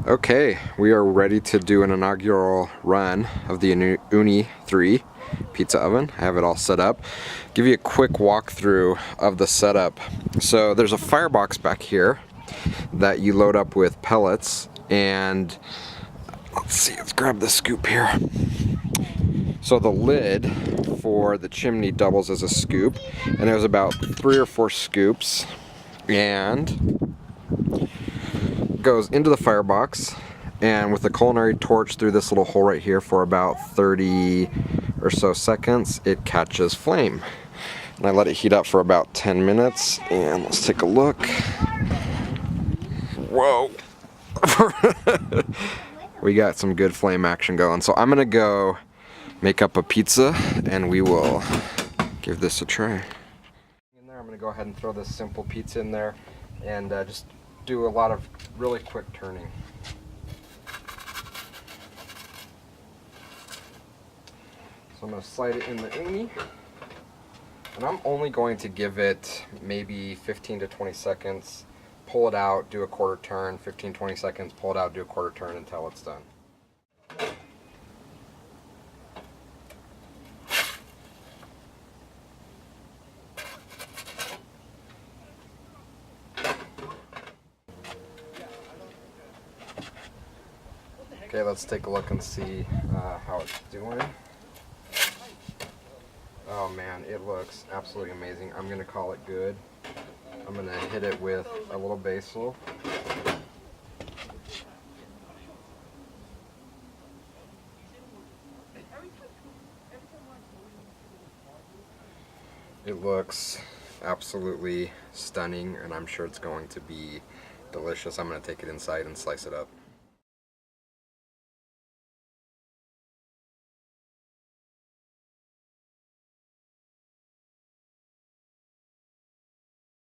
Okay, we are ready to do an inaugural run of the Uuni 3 pizza oven. I have it all set up. Give you a quick walkthrough of the setup. So there's a firebox back here that you load up with pellets, and let's grab the scoop here. So the lid for the chimney doubles as a scoop, and there's about 3 or 4 scoops, and goes into the firebox, and with the culinary torch through this little hole right here for about 30 or so seconds, it catches flame. And I let it heat up for about 10 minutes, and let's take a look. Whoa! We got some good flame action going. So I'm gonna go make up a pizza, and we will give this a try. In there, I'm gonna go ahead and throw this simple pizza in there, and just do a lot of really quick turning. So I'm going to slide it in the Uuni, and I'm only going to give it maybe 15 to 20 seconds, pull it out, do a quarter turn, 15-20 seconds, pull it out, do a quarter turn until it's done. Okay, let's take a look and see how it's doing. Oh man, it looks absolutely amazing. I'm gonna call it good. I'm gonna hit it with a little basil. It looks absolutely stunning, and I'm sure it's going to be delicious. I'm gonna take it inside and slice it up.